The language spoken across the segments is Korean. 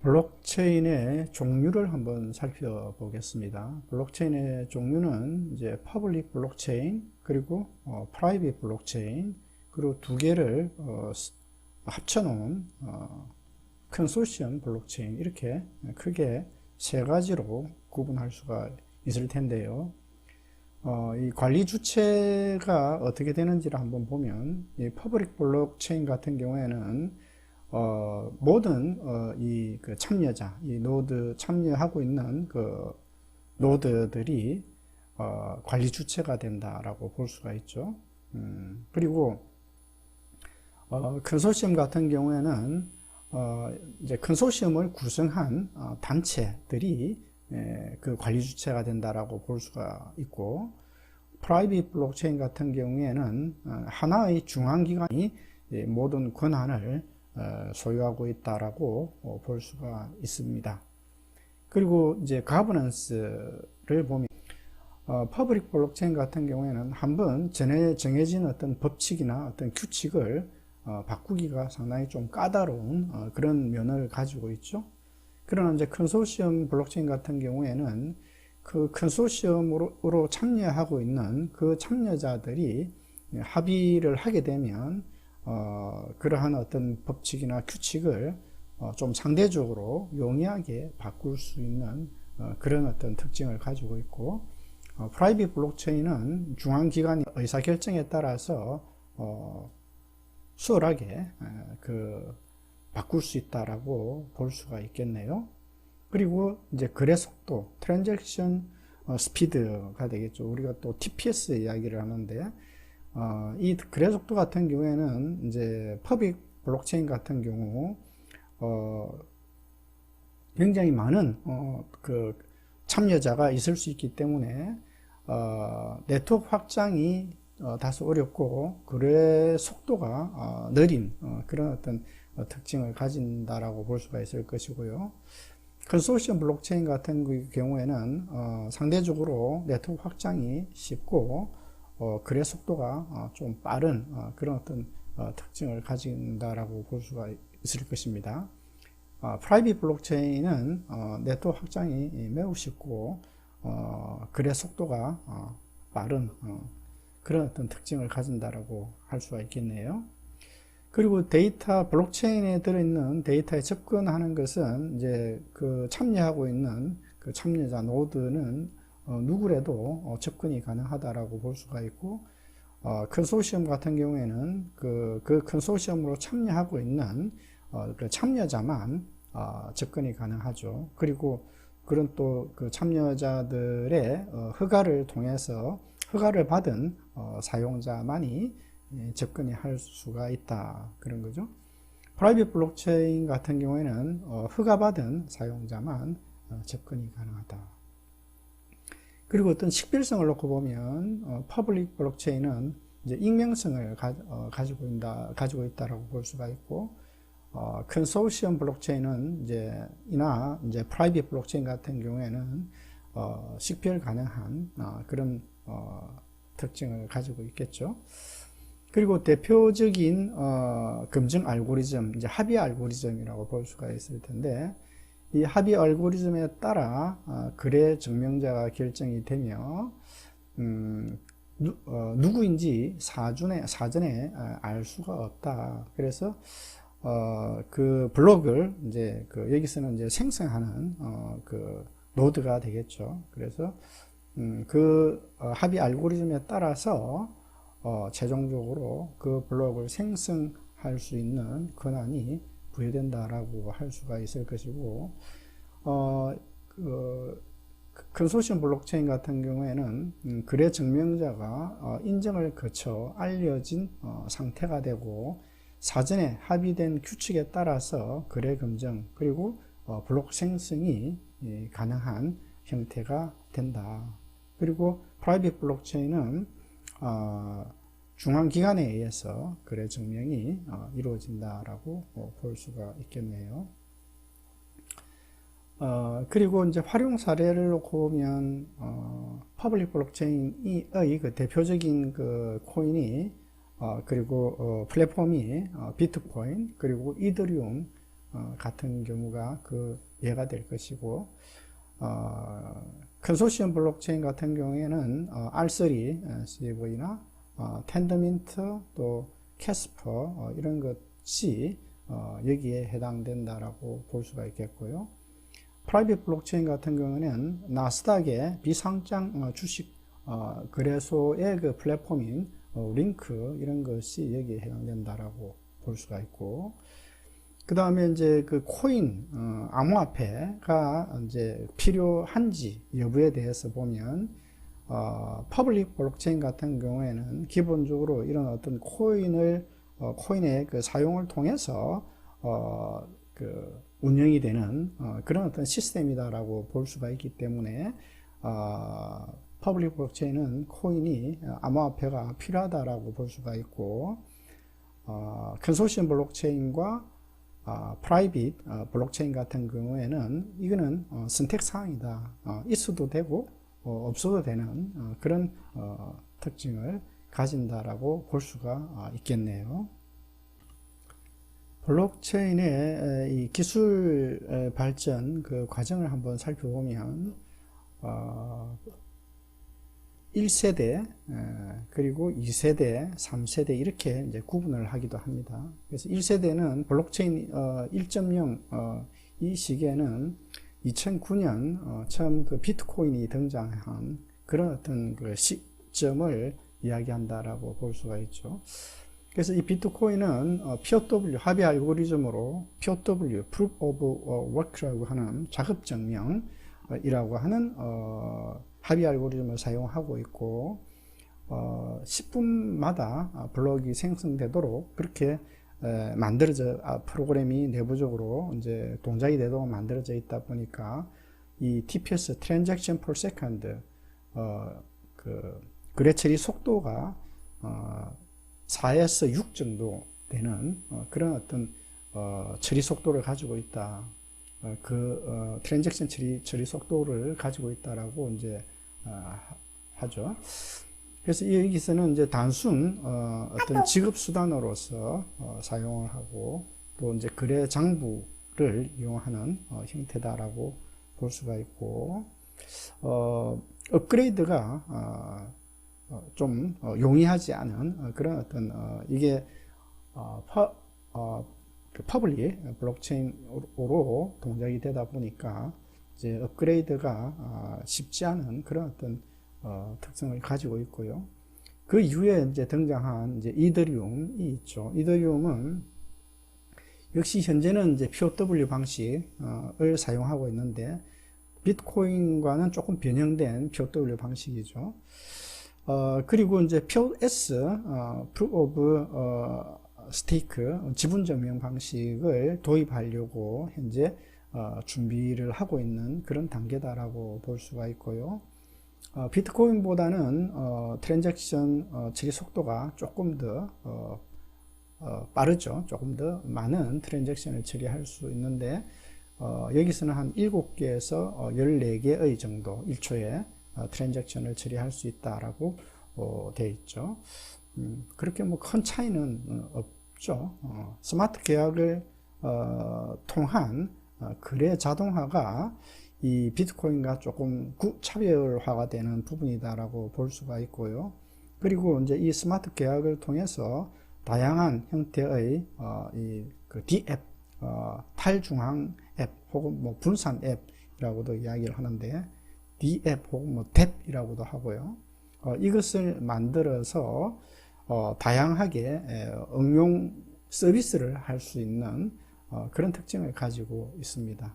블록체인의 종류를 한번 살펴보겠습니다. 블록체인의 종류는 이제 퍼블릭 블록체인 그리고 프라이빗 블록체인 그리고 두 개를 합쳐놓은 컨소시엄 블록체인 이렇게 크게 세 가지로 구분할 수가 있을 텐데요. 이 관리 주체가 어떻게 되는지를 한번 보면 이 퍼블릭 블록체인 같은 경우에는 모든 이 그 참여자, 이 노드 참여하고 있는 그 노드들이 관리 주체가 된다라고 볼 수가 있죠. 그리고 컨소시엄 같은 경우에는 이제 컨소시엄을 구성한 단체들이 그 관리 주체가 된다라고 볼 수가 있고, 프라이빗 블록체인 같은 경우에는 하나의 중앙기관이 모든 권한을 소유하고 있다라고 볼 수가 있습니다. 그리고 이제 가버넌스를 보면 퍼블릭 블록체인 같은 경우에는 한번 전에 정해진 어떤 법칙이나 어떤 규칙을 바꾸기가 상당히 좀 까다로운 그런 면을 가지고 있죠. 그러나 이제 컨소시엄 블록체인 같은 경우에는 그 컨소시엄으로 참여하고 있는 그 참여자들이 합의를 하게 되면 그러한 어떤 법칙이나 규칙을 좀 상대적으로 용이하게 바꿀 수 있는 그런 어떤 특징을 가지고 있고, 프라이빗 블록체인은 중앙기관의 의사결정에 따라서 수월하게 바꿀 수 있다라고 볼 수가 있겠네요. 그리고 이제 거래 속도, 트랜잭션 스피드가 되겠죠. 우리가 또 TPS 이야기를 하는데, 이 거래 속도 같은 경우에는 이제 퍼블릭 블록체인 같은 경우 굉장히 많은 그 참여자가 있을 수 있기 때문에 네트워크 확장이 다소 어렵고 거래 속도가 느린 그런 어떤 특징을 가진다라고 볼 수가 있을 것이고요. 컨소시엄 블록체인 같은 경우에는 상대적으로 네트워크 확장이 쉽고 거래 속도가 좀 빠른 그런 어떤 특징을 가진다라고 볼 수가 있을 것입니다. 프라이빗 블록체인은 네트워크 확장이 매우 쉽고 거래 속도가 빠른 그런 어떤 특징을 가진다라고 할 수가 있겠네요. 그리고 데이터, 블록체인에 들어있는 데이터에 접근하는 것은 이제 그 참여하고 있는 그 참여자 노드는 누구라도 접근이 가능하다라고 볼 수가 있고, 컨소시엄 같은 경우에는 그 컨소시엄으로 참여하고 있는 그 참여자만 접근이 가능하죠. 그리고 그런 또 그 참여자들의 허가를 통해서 허가를 받은 사용자만이 접근이 할 수가 있다, 그런 거죠. 프라이빗 블록체인 같은 경우에는 허가받은 사용자만 접근이 가능하다. 그리고 어떤 식별성을 놓고 보면 퍼블릭 블록체인은 이제 익명성을 가지고 있다라고 볼 수가 있고, 컨소시엄 블록체인은 이제 프라이빗 블록체인 같은 경우에는 식별 가능한 그런 특징을 가지고 있겠죠. 그리고 대표적인 검증 알고리즘, 이제 합의 알고리즘이라고 볼 수가 있을 텐데, 이 합의 알고리즘에 따라 거래 증명자가 결정이 되며 누구인지 사전에 알 수가 없다. 그래서 그 블록을 이제 여기서는 이제 생성하는 그 노드가 되겠죠. 그래서 그 합의 알고리즘에 따라서 최종적으로 그 블록을 생성할 수 있는 권한이 부여된다라고 할 수가 있을 것이고, 컨소시엄 블록체인 같은 경우에는 거래 증명자가 인정을 거쳐 알려진 상태가 되고, 사전에 합의된 규칙에 따라서 거래 검증 그리고 블록 생성이 가능한 형태가 된다. 그리고 프라이빗 블록체인은 중앙기관에 의해서 거래 증명이 이루어진다라고 볼 수가 있겠네요. 그리고 이제 활용 사례를 놓고 보면 퍼블릭 블록체인의 그 대표적인 그 코인이 그리고 플랫폼이 비트코인 그리고 이더리움 같은 경우가 그 예가 될 것이고, 컨소시엄 블록체인 같은 경우에는 R3 CV나 텐더민트 또 캐스퍼 이런 것이 여기에 해당된다라고 볼 수가 있겠고요. 프라이빗 블록체인 같은 경우는 나스닥의 비상장 주식 거래소의 그 플랫폼인 링크 이런 것이 여기에 해당된다라고 볼 수가 있고, 그 다음에 이제 그 코인 암호화폐가 이제 필요한지 여부에 대해서 보면 퍼블릭 블록체인 같은 경우에는 기본적으로 이런 어떤 코인의 그 사용을 통해서 그 운영이 되는 그런 어떤 시스템이다라고 볼 수가 있기 때문에 퍼블릭 블록체인은 코인이 암호화폐가 필요하다라고 볼 수가 있고, 컨소시엄 블록체인과 프라이빗 블록체인 같은 경우에는 이거는 선택 사항이다. 있어도 되고 없어도 되는 그런 특징을 가진다라고 볼 수가 있겠네요. 블록체인의 이 기술 발전 그 과정을 한번 살펴보면 1세대 그리고 2세대, 3세대 이렇게 이제 구분을 하기도 합니다. 그래서 1세대는 블록체인 1.0 이 시기에는 2009년 처음 그 비트코인이 등장한 그런 어떤 그 시점을 이야기한다라고 볼 수가 있죠. 그래서 이 비트코인은 POW 합의 알고리즘으로 POW Proof of Work라고 하는 작업 증명이라고 하는 합의 알고리즘을 사용하고 있고, 10분마다 블록이 생성되도록 그렇게 프로그램이 내부적으로 이제 동작이 되도록 만들어져 있다 보니까 이 TPS Transaction per Second 그 거래 처리 속도가 4에서 6 정도 되는 그런 어떤 처리 속도를 가지고 있다. 트랜잭션 처리 속도를 가지고 있다라고 이제 하죠. 그래서 여기서는 이제 단순 어떤 지급 수단으로서 사용을 하고 또 이제 거래 장부를 이용하는 형태다라고 볼 수가 있고, 업그레이드가 좀 용이하지 않은 그런 어떤 이게 퍼블릭 블록체인으로 동작이 되다 보니까 이제 업그레이드가 쉽지 않은 그런 어떤 특성을 가지고 있고요. 그 이후에 이제 등장한 이제 이더리움이 있죠. 이더리움은 역시 현재는 이제 POW 방식을 사용하고 있는데 비트코인과는 조금 변형된 POW 방식이죠. 그리고 이제 POS, Proof of Stake, 지분 증명 방식을 도입하려고 현재 준비를 하고 있는 그런 단계다라고 볼 수가 있고요. 비트코인보다는 트랜잭션 처리 속도가 조금 더 빠르죠. 조금 더 많은 트랜잭션을 처리할 수 있는데 여기서는 한 7개에서 14개의 정도 1초에 트랜잭션을 처리할 수 있다라고 되어 있죠. 그렇게 뭐 큰 차이는 없죠. 스마트 계약을 통한 거래 자동화가 이 비트코인과 조금 차별화가 되는 부분이다라고 볼 수가 있고요. 그리고 이제 이 스마트 계약을 통해서 다양한 형태의 그 D앱, 탈중앙 앱 혹은 뭐 분산 앱이라고도 이야기를 하는데 D앱 혹은 뭐 뎁이라고도 하고요. 이것을 만들어서 다양하게 응용 서비스를 할 수 있는 그런 특징을 가지고 있습니다.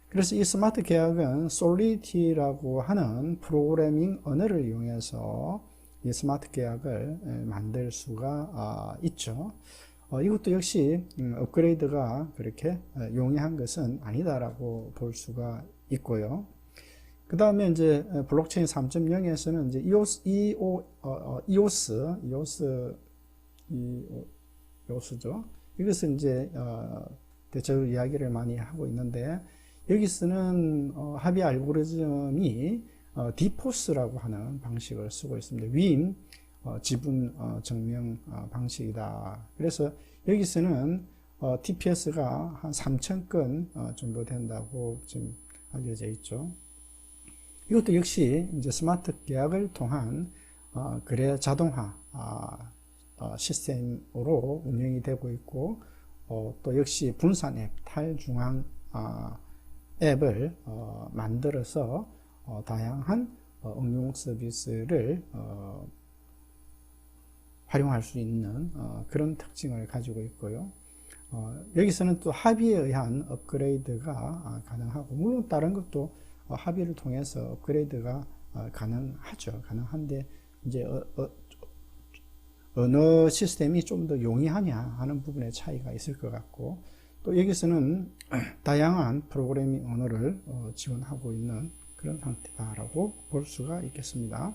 그래서 이 스마트 계약은 솔리디티라고 하는 프로그래밍 언어를 이용해서 이 스마트 계약을 만들 수가 있죠. 이것도 역시 업그레이드가 그렇게 용이한 것은 아니다라고 볼 수가 있고요. 그 다음에 이제 블록체인 3.0에서는 이제 EOS죠. 이것은 이제 대체로 이야기를 많이 하고 있는데 여기서는 합의 알고리즘이 디포스라고 하는 방식을 쓰고 있습니다. 위임 지분 증명 방식이다. 그래서 여기서는 TPS가 한 3,000건 정도 된다고 지금 알려져 있죠. 이것도 역시 이제 스마트 계약을 통한 거래 자동화 시스템으로 운영이 되고 있고, 또 역시 분산 앱, 탈중앙 앱을 만들어서 다양한 응용 서비스를 활용할 수 있는 그런 특징을 가지고 있고요. 여기서는 또 합의에 의한 업그레이드가 가능하고, 물론 다른 것도 합의를 통해서 업그레이드가 가능하죠. 가능한데 이제 어느 시스템이 좀 더 용이하냐 하는 부분에 차이가 있을 것 같고, 또 여기서는 다양한 프로그래밍 언어를 지원하고 있는 그런 상태다라고 볼 수가 있겠습니다.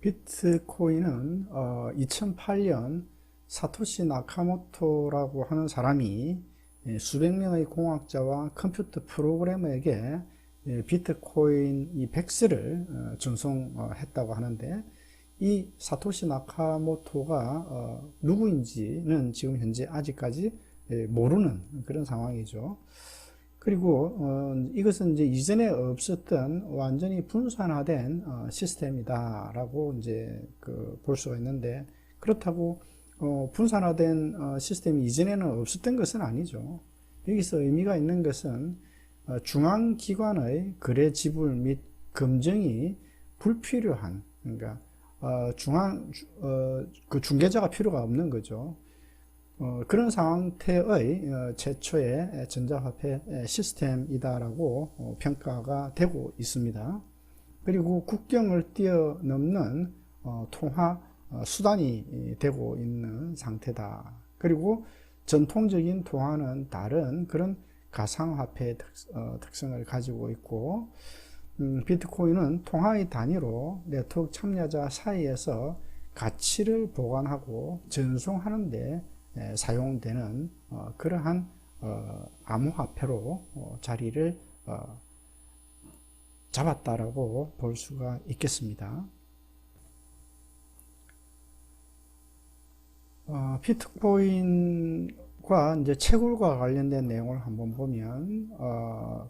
비트코인은 2008년 사토시 나카모토라고 하는 사람이 수백 명의 공학자와 컴퓨터 프로그래머에게 비트코인 이 백스를 전송했다고 하는데, 이 사토시 나카모토가 누구인지는 지금 현재 아직까지 모르는 그런 상황이죠. 그리고 이것은 이제 이전에 없었던 완전히 분산화된 시스템이다라고 이제 볼 수가 있는데, 그렇다고 분산화된 시스템이 이전에는 없었던 것은 아니죠. 여기서 의미가 있는 것은 중앙기관의 거래 지불 및 검증이 불필요한, 그러니까 그 중개자가 필요가 없는 거죠. 그런 상태의 최초의 전자화폐 시스템이다라고 평가가 되고 있습니다. 그리고 국경을 뛰어넘는 통화 수단이 되고 있는 상태다. 그리고 전통적인 통화는 다른 그런 가상화폐의 특성을 가지고 있고, 비트코인은 통화의 단위로 네트워크 참여자 사이에서 가치를 보관하고 전송하는 데 사용되는 그러한 암호화폐로 자리를 잡았다라고 볼 수가 있겠습니다. 비트코인과 이제 채굴과 관련된 내용을 한번 보면,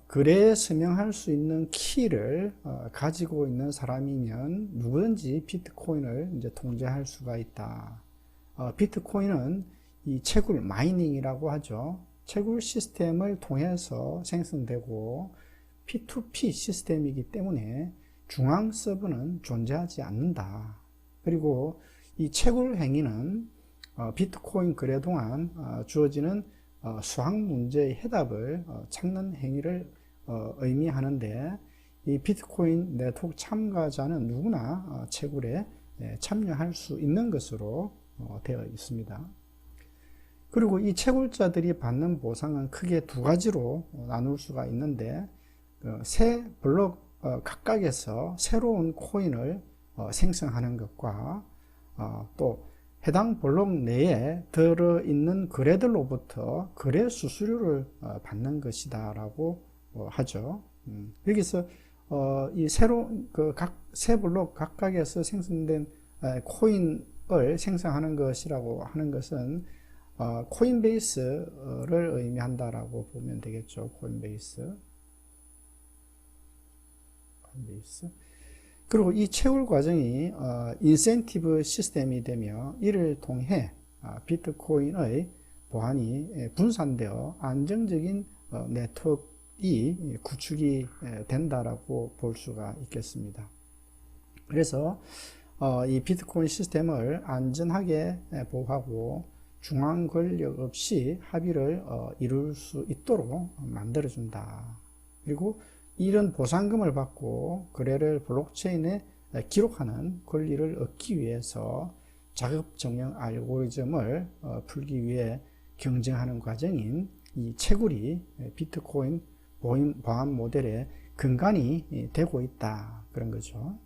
거래에 서명할 수 있는 키를 가지고 있는 사람이면 누구든지 비트코인을 이제 통제할 수가 있다. 비트코인은 이 채굴 마이닝이라고 하죠. 채굴 시스템을 통해서 생성되고 P2P 시스템이기 때문에 중앙 서버는 존재하지 않는다. 그리고 이 채굴 행위는 비트코인 거래 동안 주어지는 수학 문제의 해답을 찾는 행위를 의미하는데, 이 비트코인 네트워크 참가자는 누구나 채굴에 참여할 수 있는 것으로 되어 있습니다. 그리고 이 채굴자들이 받는 보상은 크게 두 가지로 나눌 수가 있는데, 새 블록 각각에서 새로운 코인을 생성하는 것과 또 해당 블록 내에 들어있는 거래들로부터 거래 수수료를 받는 것이다 라고 하죠. 여기서 이 새로운 새 블록 각각에서 생성된 코인을 생성하는 것이라고 하는 것은 코인베이스를 의미한다라고 보면 되겠죠. 코인베이스. 그리고 이 채굴 과정이 인센티브 시스템이 되며, 이를 통해 비트코인의 보안이 분산되어 안정적인 네트워크가 구축이 된다라고 볼 수가 있겠습니다. 그래서 이 비트코인 시스템을 안전하게 보호하고 중앙 권력 없이 합의를 이룰 수 있도록 만들어준다. 그리고 이런 보상금을 받고 거래를 블록체인에 기록하는 권리를 얻기 위해서 작업 정령 알고리즘을 풀기 위해 경쟁하는 과정인 이 채굴이 비트코인 보안 모델의 근간이 되고 있다, 그런 거죠.